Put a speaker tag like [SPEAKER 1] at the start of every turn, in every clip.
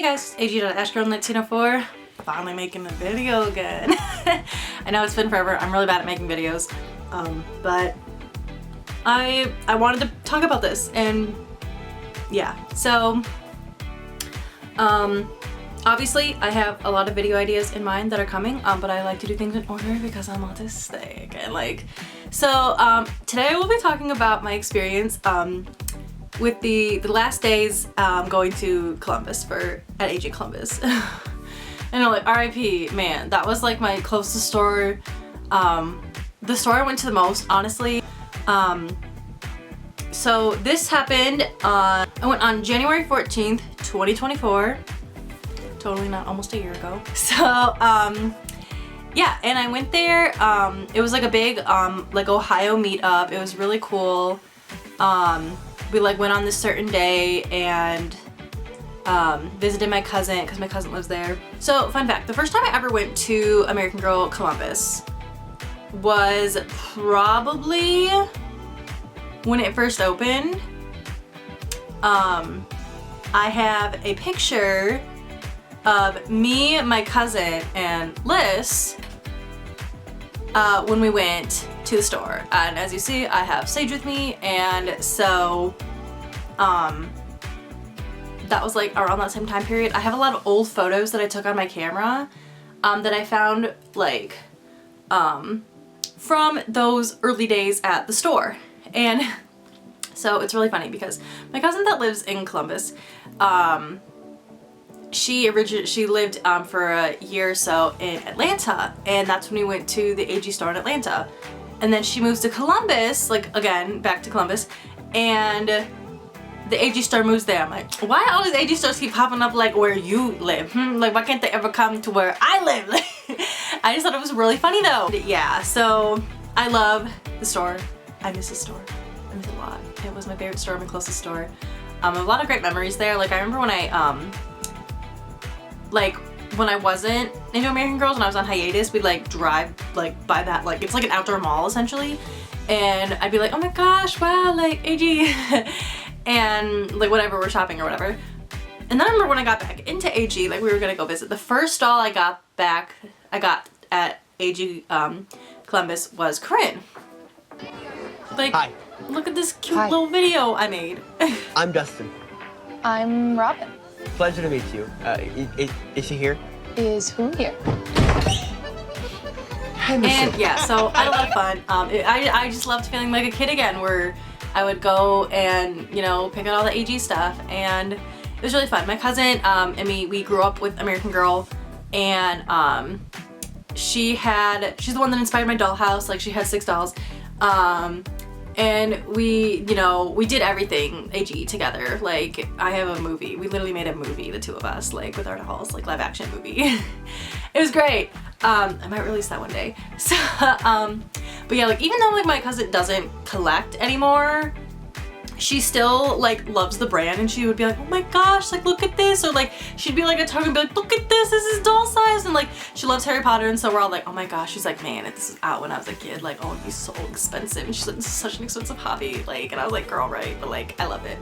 [SPEAKER 1] Hey guys, AG.AshGirl1904. Finally making a video again. I know it's been forever. I'm really bad at making videos. But I wanted to talk about this, and yeah. So obviously I have a lot of video ideas in mind that are coming, but I like to do things in order because I'm autistic, and today I will be talking about my experience with the last days going to Columbus at AG Columbus. I know, like, RIP, man, that was like my closest store, the store I went to the most, honestly. So this happened I went on January 14th, 2024. Totally not almost a year ago. So, yeah, and I went there. It was like a big, like, Ohio meetup. It was really cool. We like went on this certain day and visited my cousin because my cousin lives there. So, fun fact, the first time I ever went to American Girl Columbus was probably when it first opened. I have a picture of me, my cousin, and Liz when we went to the store. And as you see, I have Sage with me, and so that was like around that same time period. I have a lot of old photos that I took on my camera that I found like from those early days at the store. And so it's really funny because my cousin that lives in Columbus, she lived for a year or so in Atlanta, and that's when we went to the AG store in Atlanta. And then she moves to Columbus, like, again, back to Columbus, and the AG store moves there. I'm like, why all these AG stores keep popping up like where you live? Like, why can't they ever come to where I live? I just thought it was really funny though. Yeah, so I love the store. I miss the store. I miss it a lot. It was my favorite store, my closest store. A lot of great memories there. Like, I remember when I wasn't into American Girls, when I was on hiatus, we'd like drive like by that, like, it's like an outdoor mall essentially, and I'd be like, oh my gosh, wow, like AG, and like whatever, we're shopping or whatever. And then I remember when I got back into AG, like we were gonna go visit, the first stall I got at AG Columbus was Corinne. Like, hi. Look at this cute little video I made.
[SPEAKER 2] I'm Dustin.
[SPEAKER 3] I'm Robin.
[SPEAKER 2] Pleasure to meet you. Is she here?
[SPEAKER 3] Is who here?
[SPEAKER 1] And yeah, so I had a lot of fun. I just loved feeling like a kid again, where I would go and, you know, pick out all the AG stuff, and it was really fun. My cousin and me, we grew up with American Girl, and she's the one that inspired my dollhouse. Like, she had 6 dolls. And we, you know, we did everything AG together. Like, I have a movie. We literally made a movie, the two of us, like, with our dolls, like, live action movie. It was great. I might release that one day. So, but yeah, like, even though, like, my cousin doesn't collect anymore, she still, like, loves the brand, and she would be like, oh my gosh, like, look at this, or like, she'd be like at Target and be like, look at this is doll size, and like, she loves Harry Potter, and so we're all like, oh my gosh. She's like, man, if this was out when I was a kid, like, oh, it'd be so expensive, and she's like, this is such an expensive hobby, like, and I was like, girl, right, but like, I love it.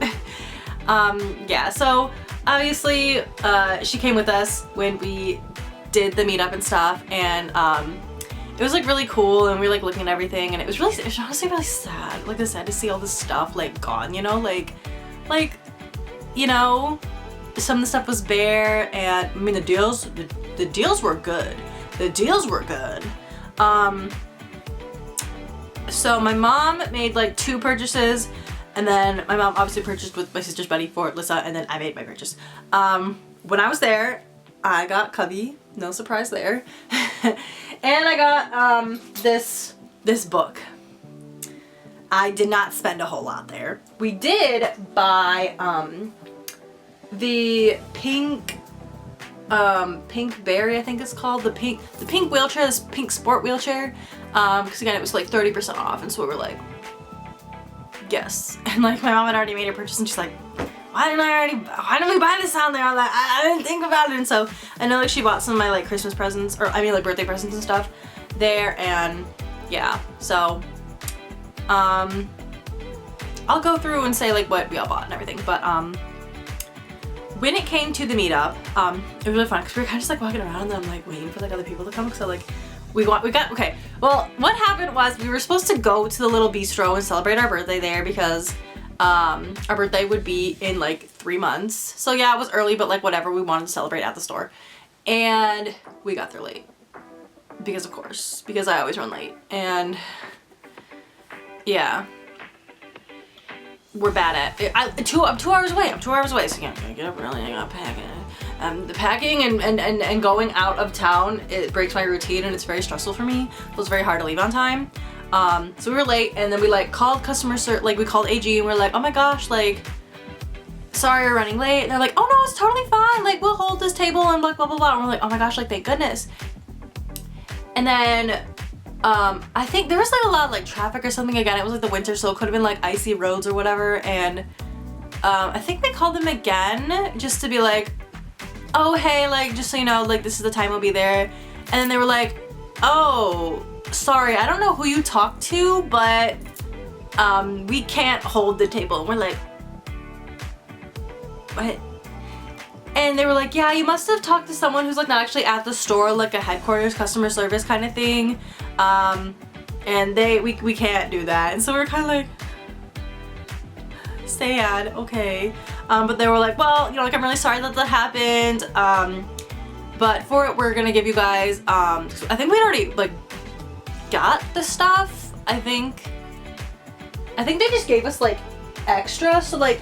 [SPEAKER 1] Yeah, so obviously, she came with us when we did the meetup and stuff, and it was like really cool, and we were like looking at everything, and it was honestly really sad. Like, it's sad to see all this stuff like gone, you know, like, you know, some of the stuff was bare, and I mean the deals were good. The deals were good. So my mom made like 2 purchases, and then my mom obviously purchased with my sister's buddy for Lissa, and then I made my purchase. When I was there, I got Cubby, no surprise there. And I got this book. I did not spend a whole lot there. We did buy the pink berry, I think it's called, the pink wheelchair, this pink sport wheelchair, because again it was like 30% off, and so we were like, yes. And like, my mom had already made her purchase, and she's like, why didn't we buy this on there? I'm like, I didn't think about it. And so I know, like, she bought some of my like Christmas presents, or I mean like birthday presents and stuff there, and yeah, so I'll go through and say like what we all bought and everything, but when it came to the meetup, it was really fun because we were kind of just like walking around and I'm like waiting for like other people to come. So like okay. Well, what happened was we were supposed to go to the little bistro and celebrate our birthday there because our birthday would be in like 3 months. So yeah, it was early, but like whatever, we wanted to celebrate at the store. And we got there late. Because of course, because I always run late. And yeah. We're bad at it. I'm 2 hours away. I'm 2 hours away. So yeah, I'm gonna get up early. I gotta pack it. The packing and going out of town, it breaks my routine and it's very stressful for me. So it's very hard to leave on time. So we were late and then we like called customer service, like we called AG and we're like, oh my gosh, like, sorry we're running late. And they're like, oh no, it's totally fine. Like we'll hold this table and blah, blah, blah, blah. And we're like, oh my gosh, like thank goodness. And then I think there was like a lot of like traffic or something again. It was like the winter, so it could have been like icy roads or whatever. And I think they called them again just to be like, oh hey, like just so you know, like this is the time we'll be there. And then they were like, oh, sorry, I don't know who you talked to, but we can't hold the table. And we're like, what? And they were like, yeah, you must have talked to someone who's like not actually at the store, like a headquarters customer service kind of thing. And we can't do that. And so we were kind of like, sad, okay. But they were like, well, you know, like I'm really sorry that happened. But for it, we're gonna give you guys, I think we'd already like got the stuff. I think they just gave us like extra. So like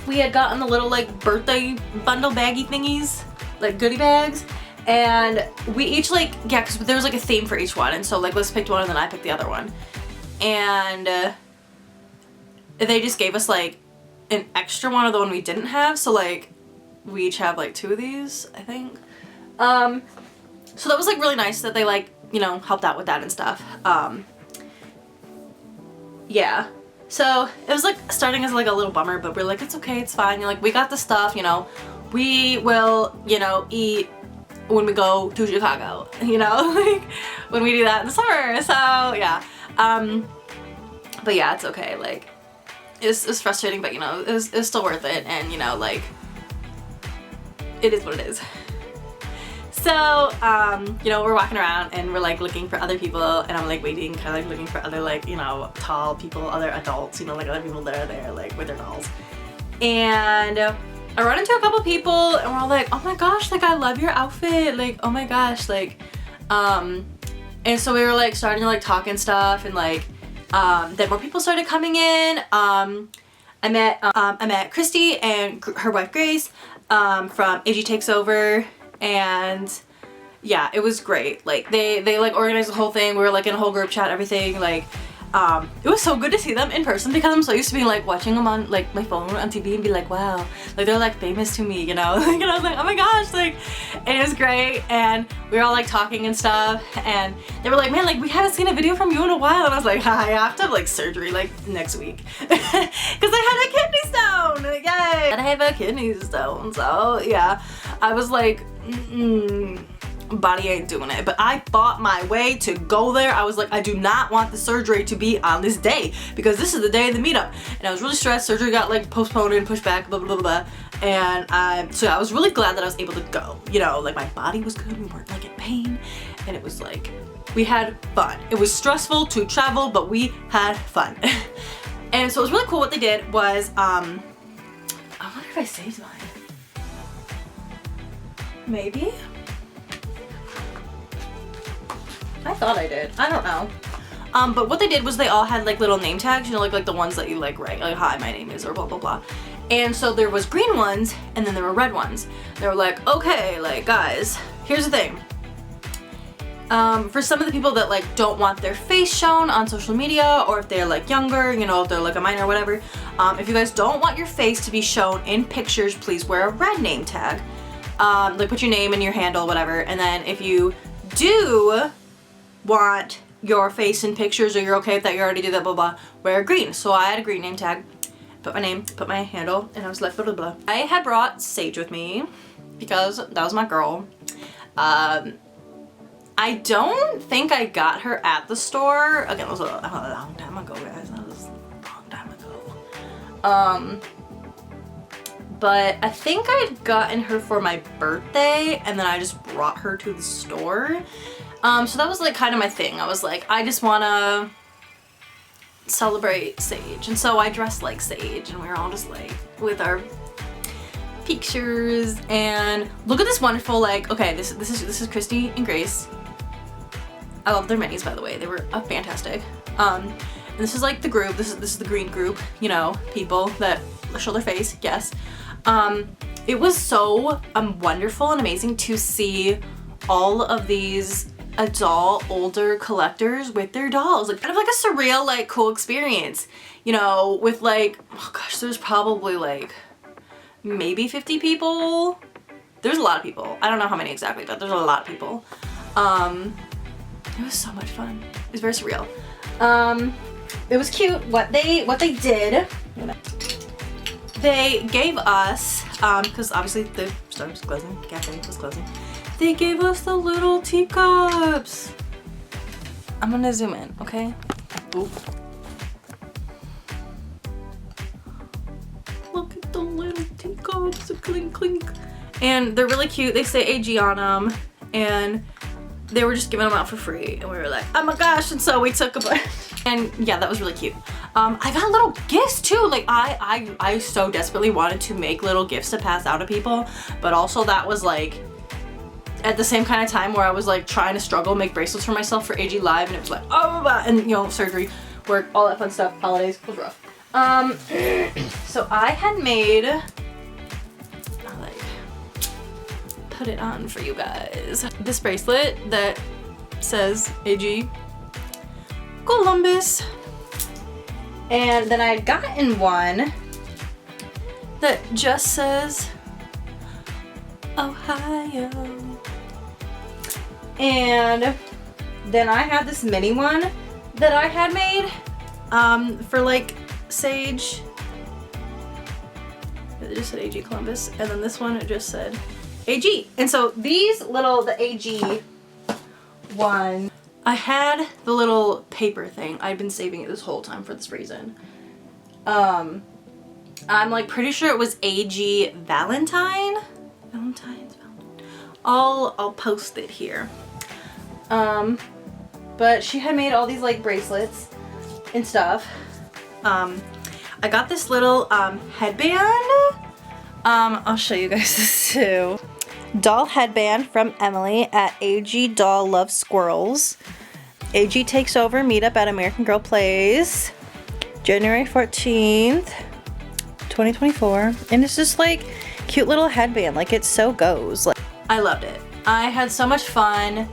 [SPEAKER 1] we had gotten the little like birthday bundle baggy thingies, like goodie bags. And we each like, yeah, because there was like a theme for each one. And so like Liz picked one and then I picked the other one. And they just gave us like an extra one of the one we didn't have. So like we each have like 2 of these, I think. So that was like really nice that they like, you know, helped out with that and stuff. Yeah. So it was like starting as like a little bummer, but we're like, it's okay, it's fine. You're like, we got the stuff, you know, we will, you know, eat when we go to Chicago, you know, like when we do that in the summer. So yeah. But yeah, it's okay. Like it's frustrating, but you know, it's still worth it. And you know, like it is what it is. So, you know, we're walking around and we're like looking for other people and I'm like waiting, kind of like looking for other like, you know, tall people, other adults, you know, like other people that are there like with their dolls. And I run into a couple people and we're all like, oh my gosh, like I love your outfit, like oh my gosh, like, and so we were like starting to like talk and stuff and like, then more people started coming in. I met Christy and her wife Grace from AG Takes Over. And yeah, it was great. Like they like organized the whole thing. We were like in a whole group chat, everything. Like it was so good to see them in person because I'm so used to being like watching them on like my phone on TV and be like, wow, like they're like famous to me, you know. Like, and I was like, oh my gosh, like, and it was great. And we were all like talking and stuff. And they were like, man, like we haven't seen a video from you in a while. And I was like, hi, I have to have like surgery like next week because I had a kidney stone. Yay! And I have a kidney stone. So yeah, I was like, body ain't doing it. But I fought my way to go there. I was like, I do not want the surgery to be on this day because this is the day of the meetup. And I was really stressed. Surgery got like postponed and pushed back, blah, blah, blah, blah. And so I was really glad that I was able to go. You know, like my body was good. We weren't like in pain. And it was like, we had fun. It was stressful to travel, but we had fun. And so it was really cool. What they did was, I wonder if I saved mine. Maybe? I thought I did. I don't know. But what they did was they all had like little name tags, you know, like the ones that you like write, like hi, my name is, or blah, blah, blah. And so there was green ones and then there were red ones. They were like, okay, like guys, here's the thing. For some of the people that like don't want their face shown on social media, or if they're like younger, you know, if they're like a minor or whatever, if you guys don't want your face to be shown in pictures, please wear a red name tag. Like put your name and your handle, whatever. And then if you do want your face in pictures or you're okay with that, you already do that, blah, blah, wear green. So I had a green name tag, put my name, put my handle, and I was like, blah, blah, blah. I had brought Sage with me because that was my girl. I don't think I got her at the store. Again, it was a long time ago, guys. That was a long time ago. but I think I'd gotten her for my birthday and then I just brought her to the store. So that was like kind of my thing. I was like, I just wanna celebrate Sage. And so I dressed like Sage and we were all just like with our pictures, and look at this wonderful, like, okay, this is Christy and Grace. I love their minis, by the way. They were fantastic. And this is like the group. This is the green group, you know, people that show their face, yes. It was so wonderful and amazing to see all of these adult older collectors with their dolls, like kind of like a surreal, like cool experience, you know, with like, oh gosh, there's probably like maybe 50 people. There's a lot of people. I don't know how many exactly, but there's a lot of people. It was so much fun. It was very surreal. It was cute. What they did, they gave us, because obviously the store was closing, the cafe was closing. They gave us the little teacups. I'm gonna zoom in, okay? Oop. Look at the little teacups, clink clink. And they're really cute. They say AG on them, and they were just giving them out for free. And we were like, oh my gosh, and so we took a bunch. And yeah, that was really cute. I got little gifts too. Like I so desperately wanted to make little gifts to pass out to people, but also that was like at the same kind of time where I was like trying to struggle, make bracelets for myself for AG Live, and it was like, oh, and you know, surgery, work, all that fun stuff, holidays, was rough. So I had made, I'll like put it on for you guys, this bracelet that says AG Columbus. And then I had gotten one that just says Ohio. And then I had this mini one that I had made for like Sage. It just said AG Columbus. And then this one, it just said AG. And so these little, the AG one, I had the little paper thing. I'd been saving it this whole time for this reason. I'm like pretty sure it was AG Valentine's. I'll post it here. But she had made all these like bracelets and stuff. I got this little headband. I'll show you guys this too. Doll headband from Emily at AG Doll Loves Squirrels. AG Takes Over meetup at American Girl Plays, January 14th, 2024. And it's just like cute little headband. Like it so goes. Like, I loved it. I had so much fun.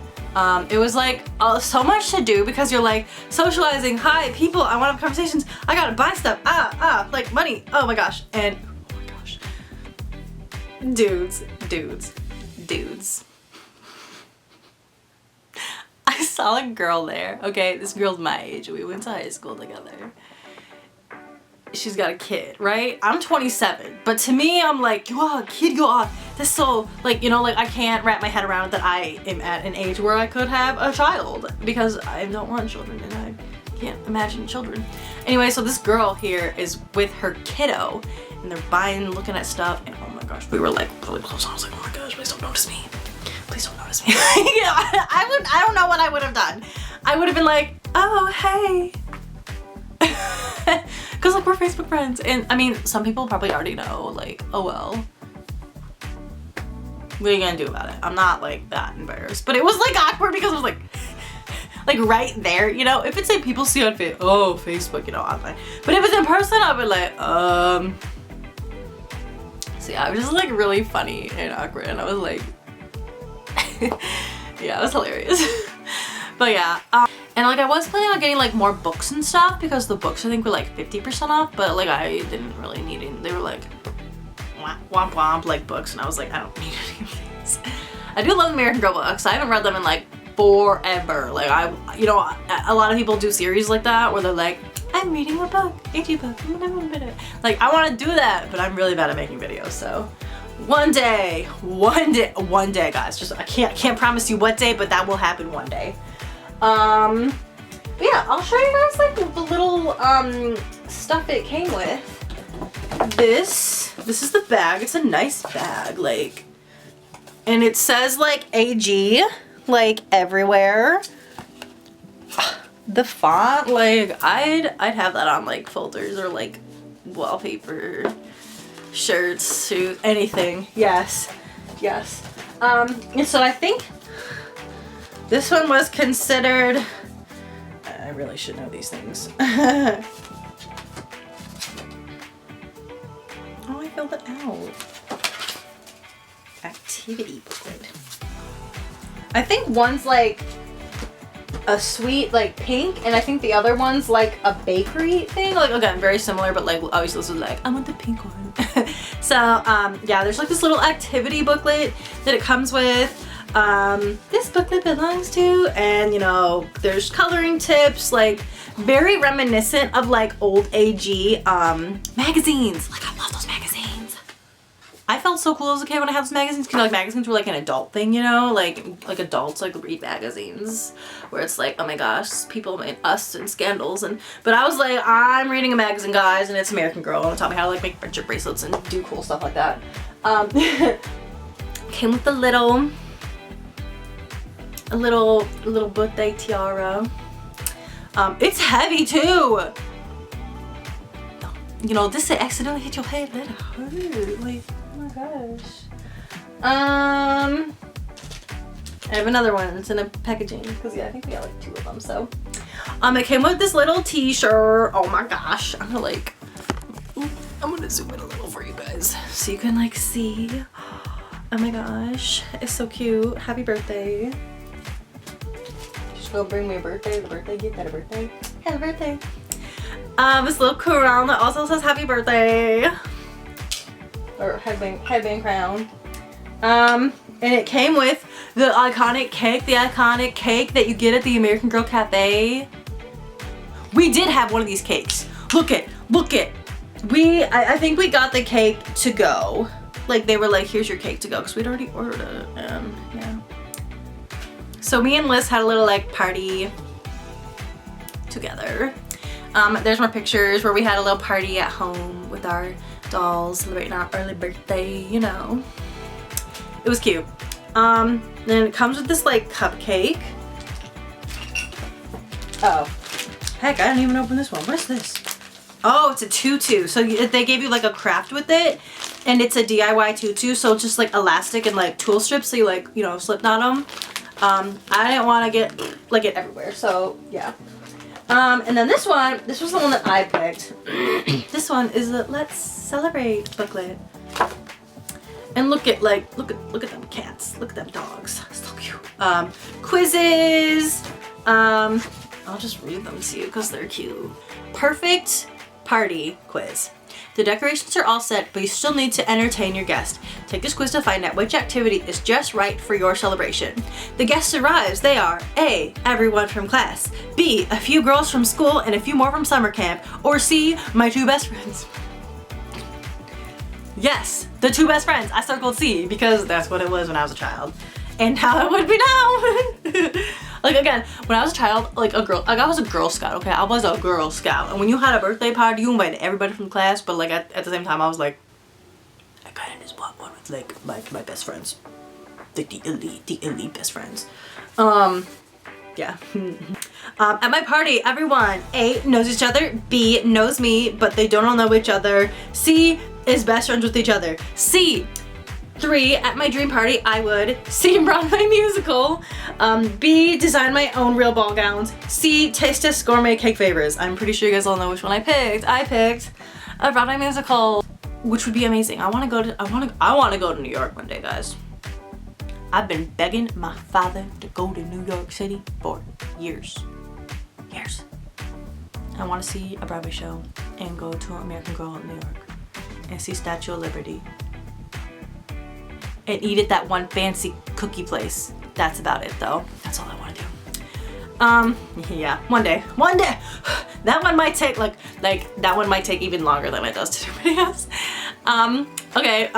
[SPEAKER 1] It was like so much to do because you're like socializing. Hi people, I want to have conversations. I gotta buy stuff. Like money. Oh my gosh. And oh my gosh. Dudes. I saw a girl there. Okay, this girl's my age. We went to high school together. She's got a kid, right? I'm 27, but to me, I'm like, you are a kid, you are. That's so, like, you know, like I can't wrap my head around that I am at an age where I could have a child because I don't want children and I can't imagine children. Anyway, so this girl here is with her kiddo and they're buying, looking at stuff, and oh my gosh, we were like really close. I was like, oh my gosh, please don't notice me. Please don't notice me. You know, I don't know what I would have done. I would have been like, oh, hey. Cause like we're Facebook friends, and I mean some people probably already know, like, oh well, what are you gonna do about it? I'm not like that embarrassed, but it was like awkward because I was like right there, you know. If it's like people see on Facebook, you know, online, but if it's in person, I'd be like, so yeah, it was just like really funny and awkward, and I was like, yeah, it was hilarious. But yeah, and like I was planning on getting like more books and stuff because the books I think were like 50% off, but like I didn't really need it. They were like womp womp like books, and I was like, I don't need any of these. I do love American Girl books. I haven't read them in like forever. Like you know, a lot of people do series like that where they're like, I'm reading a book, AG book, like I want to do that, but I'm really bad at making videos, so one day guys, just I can't promise you what day, but that will happen one day. But yeah, I'll show you guys like the little stuff it came with. this is the bag. It's a nice bag, like, and it says like AG, like everywhere. The font, like, I'd have that on like folders or like wallpaper, shirts, suit, anything. Yes, yes. And so I think this one was considered, I really should know these things. Oh, I filled it out. Activity booklet. I think one's like a sweet, like pink, and I think the other one's like a bakery thing. Like, again, very similar, but like obviously this was like, I want the pink one. So, yeah, there's like this little activity booklet that it comes with. This booklet belongs to, and you know, there's coloring tips, like very reminiscent of like old AG magazines. Like, I love those magazines. I felt so cool as a kid when I had those magazines, because like magazines were like an adult thing, you know, like adults like read magazines where it's like, oh my gosh, people made us and scandals, and but I was like, I'm reading a magazine, guys, and it's American Girl, and it taught me how to like make friendship bracelets and do cool stuff like that. Came with a little birthday tiara. It's heavy too. You know, this accidentally hit your head, that hurt. Like, oh my gosh. I have another one. It's in a packaging because yeah, I think we got like 2 of them. So, it came with this little T-shirt. Oh my gosh, I'm gonna zoom in a little for you guys so you can like see. Oh my gosh, it's so cute. Happy birthday. Just go bring me a birthday. The birthday gift at a birthday. Happy birthday. This little crown that also says happy birthday. Or headband crown. And it came with the iconic cake that you get at the American Girl Cafe. We did have one of these cakes. Look it. I think we got the cake to go. Like, they were like, here's your cake to go, because we'd already ordered it. Yeah. So me and Liz had a little like party together. There's more pictures where we had a little party at home with our dolls celebrating our early birthday, you know. It was cute. Then it comes with this like cupcake. Oh, heck, I didn't even open this one. What is this? Oh, it's a tutu. So they gave you like a craft with it, and it's a DIY tutu. So it's just like elastic and like tulle strips, so you like, you know, slip knot them. I didn't want to get like it everywhere, so yeah. And then this was the one that I picked. This one is the Let's Celebrate booklet. And look at them cats. Look at them dogs. So cute. Quizzes. I'll just read them to you because they're cute. Perfect party quiz. The decorations are all set, but you still need to entertain your guest. Take this quiz to find out which activity is just right for your celebration. The guests arrives. They are A, everyone from class, B, a few girls from school and a few more from summer camp, or C, my 2 best friends. Yes, the 2 best friends. I circled C because that's what it was when I was a child, and how it would be now. Like, again, when I was a child, like I was a Girl Scout, okay? I was a Girl Scout. And when you had a birthday party, you invited everybody from class, but like at the same time, I was like, I kind of just want one with like my best friends. Like the elite best friends. Yeah. At my party, everyone, A, knows each other, B, knows me, but they don't all know each other, C, is best friends with each other, C, 3, at my dream party, I would C, Broadway musical, B, design my own real ball gowns, C, taste test gourmet cake favors. I'm pretty sure you guys all know which one I picked. I picked a Broadway musical, which would be amazing. I want to go to New York one day, guys. I've been begging my father to go to New York City for years. I want to see a Broadway show and go to American Girl in New York and see Statue of Liberty and eat at that one fancy cookie place. That's about it though. That's all I want to do. Yeah, one day. That one might take that one might take even longer than it does to do videos. Okay,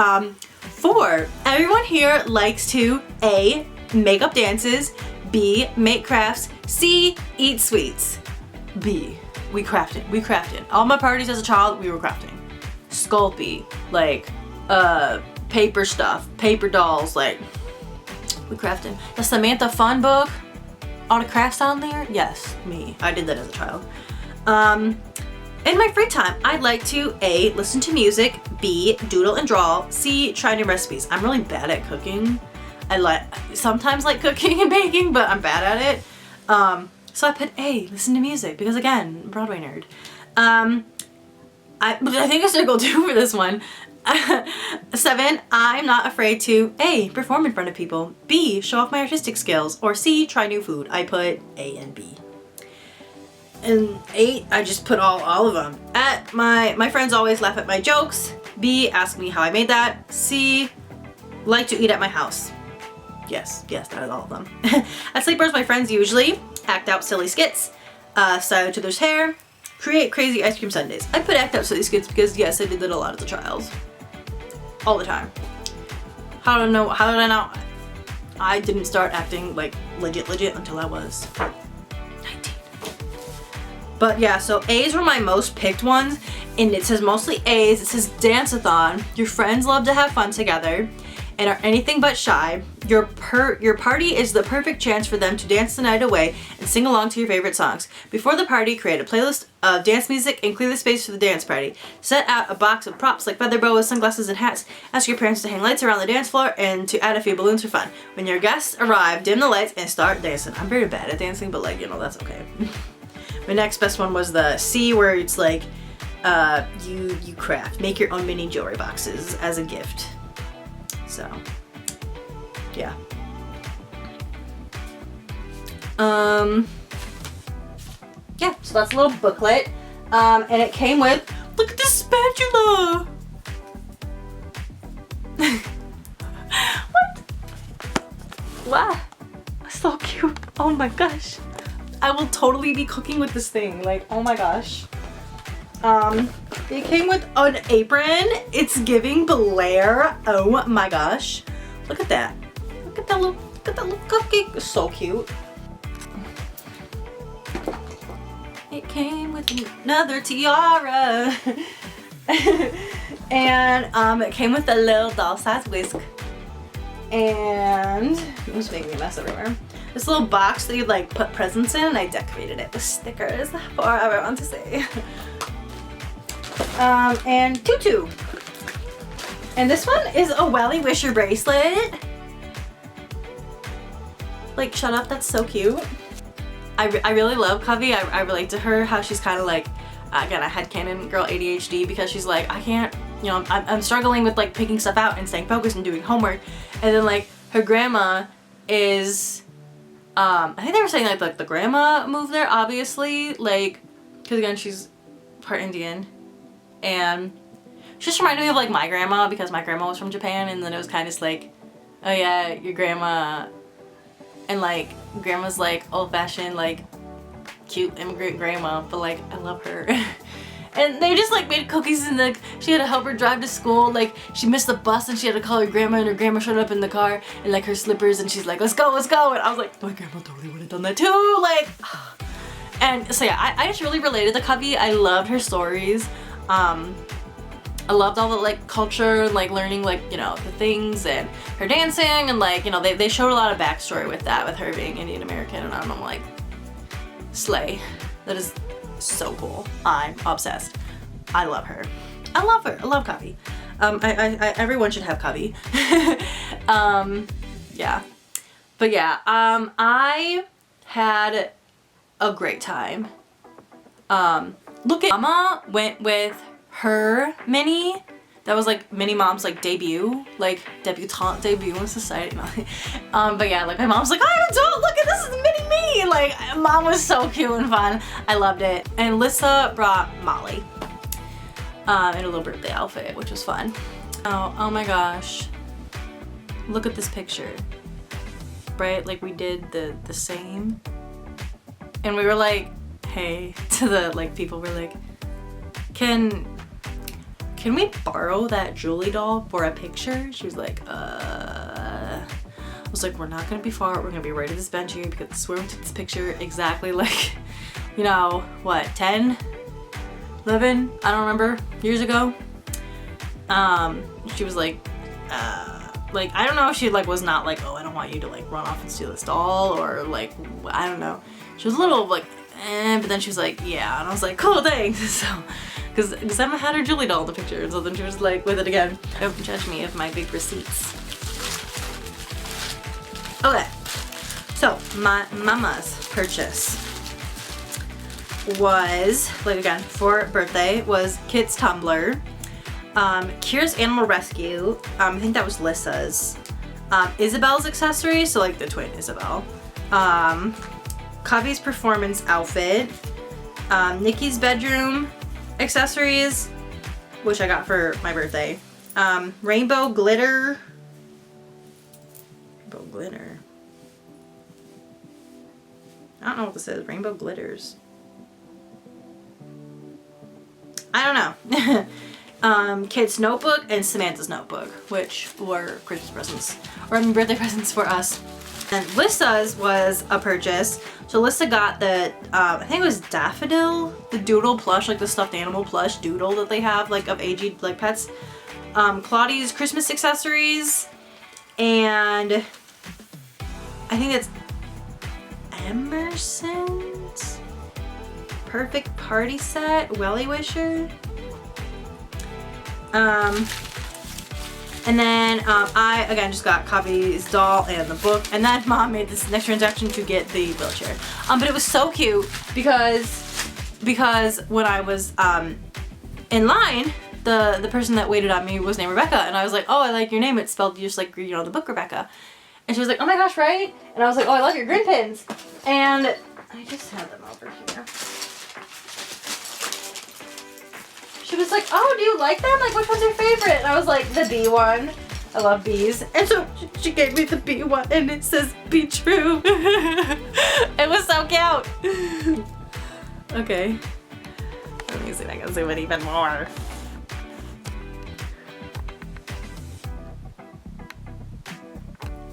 [SPEAKER 1] 4, everyone here likes to A, make up dances, B, make crafts, C, eat sweets. B, we crafted. All my parties as a child, we were crafting. Sculpey, like paper stuff, paper dolls, like we crafted. The Samantha Fun book, all the crafts on there. Yes, me. I did that as a child. In my free time, I'd like to A, listen to music, B, doodle and draw, C, try new recipes. I'm really bad at cooking. I sometimes like cooking and baking, but I'm bad at it. So I put A, listen to music, because again, Broadway nerd. I think I should go 2 for this one. 7, I'm not afraid to A, perform in front of people, B, show off my artistic skills, or C, try new food. I put A and B. And 8, I just put all of them. My friends always laugh at my jokes. B, ask me how I made that. C, like to eat at my house. Yes, that is all of them. At sleepovers, my friends usually act out silly skits, style each other's hair, create crazy ice cream sundaes. I put act out silly skits because yes, I did that a lot as a child. All the time. How did I know? I didn't start acting like legit until I was 19. But yeah, so A's were my most picked ones, and it says mostly A's. It says dance-a-thon. Your friends love to have fun together and are anything but shy. Your party is the perfect chance for them to dance the night away and sing along to your favorite songs. Before the party, create a playlist of dance music and clear the space for the dance party. Set out a box of props like feather boas, sunglasses, and hats. Ask your parents to hang lights around the dance floor and to add a few balloons for fun. When your guests arrive, dim the lights and start dancing. I'm very bad at dancing, but like, you know, that's okay. My next best one was the C, where it's like, you craft, make your own mini jewelry boxes as a gift. So, yeah. Yeah, so that's a little booklet. And it came with, look at this spatula! What? Wow, so cute. Oh my gosh. I will totally be cooking with this thing. Like, oh my gosh. It came with an apron. It's giving Blair. Oh my gosh. Look at that. Look at that little cookie. It's so cute. It came with another tiara. And it came with a little doll-sized whisk. And I'm just making a mess everywhere. This little box that you'd like put presents in, and I decorated it with stickers for everyone to see. And tutu. And this one is a Welly Wisher bracelet. Like, shut up, that's so cute. I really love Covey. I relate to her, how she's kind of like, again, a headcanon girl ADHD, because she's like, I can't, you know, I'm struggling with like picking stuff out and staying focused and doing homework. And then like her grandma is, I think they were saying like the grandma moved there, obviously, like, because again, she's part Indian. And she just reminded me of like my grandma, because my grandma was from Japan, and then it was kind of just like, oh yeah, your grandma, and like grandma's like old-fashioned, like cute immigrant grandma, but like I love her. And they just like made cookies, and she had to help her drive to school. Like she missed the bus and she had to call her grandma, and her grandma showed up in the car in like her slippers, and she's like, let's go. And I was like, my grandma totally would have done that too. Like, and so yeah, I just really related to Covey. I loved her stories. I loved all the like culture and like learning like, you know, the things, and her dancing, and like, you know, they showed a lot of backstory with that, with her being Indian American, and I'm like, slay. That is so cool. I'm obsessed. I love her. I love her. I love Covey. Everyone should have Covey. Yeah. But yeah, I had a great time. Look at Mama went with her mini. That was like Mini Mom's like debut, like debutante debut in society. But yeah, like my mom's like, I'm an adult, look at this is Mini Me. Like Mom was so cute and fun. I loved it. And Lissa brought Molly in a little birthday outfit, which was fun. Oh my gosh. Look at this picture. Right? Like we did the same. And we were like, hey, to the like people, we're like, can we borrow that Julie doll for a picture? She was like, I was like, we're not gonna be far, we're gonna be right at this bench here, because I swear we took this picture exactly like, you know, what, 10, 11, I don't remember, years ago. She was like, I don't know if she like was not like, oh, I don't want you to like run off and steal this doll, or like, I don't know. She was a little like, but then she was like, yeah, and I was like, cool, thanks. So, because Emma had her Julie doll in the picture, and so then she was like with it again. Don't judge me of my big receipts. Okay, so my mama's purchase was, like again, for birthday, was Kit's tumbler. Kira's Animal Rescue, I think that was Lissa's. Isabel's accessory, so like the twin Isabel. Covey's performance outfit. Nikki's bedroom accessories, which I got for my birthday. Rainbow glitter. Rainbow glitter. I don't know what this is. Rainbow glitters. I don't know. Kit's notebook and Samantha's notebook, which were Christmas presents, or I mean birthday presents for us. And Lissa's was a purchase. So Lissa got the, I think it was Daffodil, the doodle plush, like the stuffed animal plush doodle that they have, like of AG like pets. Claudia's Christmas accessories, and I think it's Emerson's perfect party set, Welly Wisher. And then I, again, just got Covey's doll and the book. And then Mom made this next transaction to get the wheelchair. But it was so cute because when I was in line, the person that waited on me was named Rebecca. And I was like, oh, I like your name. It's spelled just like, you know, the book Rebecca. And she was like, oh my gosh, right? And I was like, oh, I love your grin pins. And I just had them over here. She was like, oh, do you like them? Like, which one's your favorite? And I was like, the bee one. I love bees. And so she gave me the bee one, and it says, be true. It was so cute. Okay. Let me see if I can zoom in even more.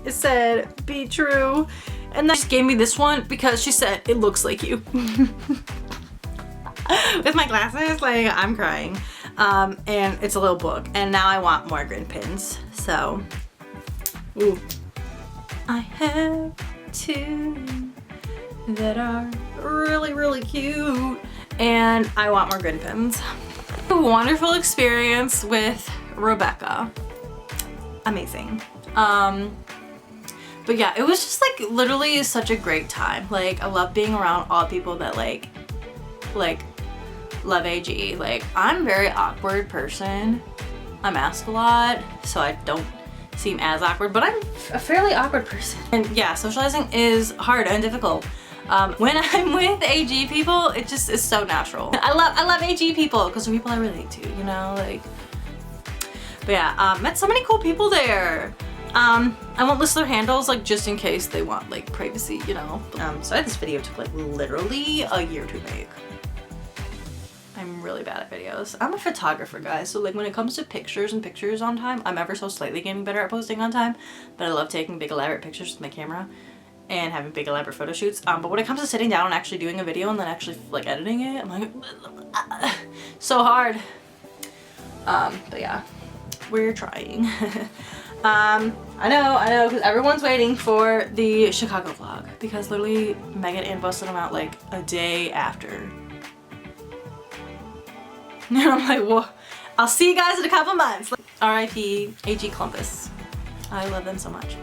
[SPEAKER 1] It said, be true. And then she gave me this one because she said, it looks like you. With my glasses, like, I'm crying. And it's a little book. And now I want more grin pins. So, ooh. I have two that are really, really cute. And I want more grin pins. A wonderful experience with Rebecca. Amazing. But yeah, it was just like literally such a great time. Like, I love being around all people that like love AG. Like, I'm a very awkward person. I'm asked a lot, so I don't seem as awkward, but I'm a fairly awkward person. And yeah, socializing is hard and difficult. When I'm with AG people, it just is so natural. I love AG people because they're people I relate to, you know, like. But yeah, met so many cool people there. I won't list their handles, like, just in case they want like privacy, you know. So this video took like literally a year to make. I'm really bad at videos. I'm a photographer, guys, so like when it comes to pictures and pictures on time, I'm ever so slightly getting better at posting on time, but I love taking big elaborate pictures with my camera and having big elaborate photo shoots. But when it comes to sitting down and actually doing a video and then actually like editing it, I'm like, so hard. But yeah, we're trying. I know, because everyone's waiting for the Chicago vlog because literally Megan and busted them out like a day after. And I'm like, well, I'll see you guys in a couple months. R.I.P. AG Columbus. I love them so much.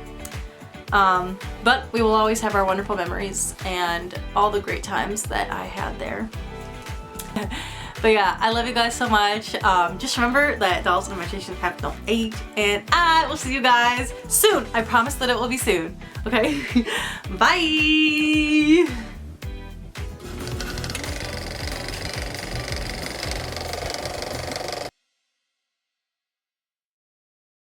[SPEAKER 1] But we will always have our wonderful memories and all the great times that I had there. But yeah, I love you guys so much. Just remember that dolls and imitations have no age, and I will see you guys soon. I promise that it will be soon. Okay? Bye!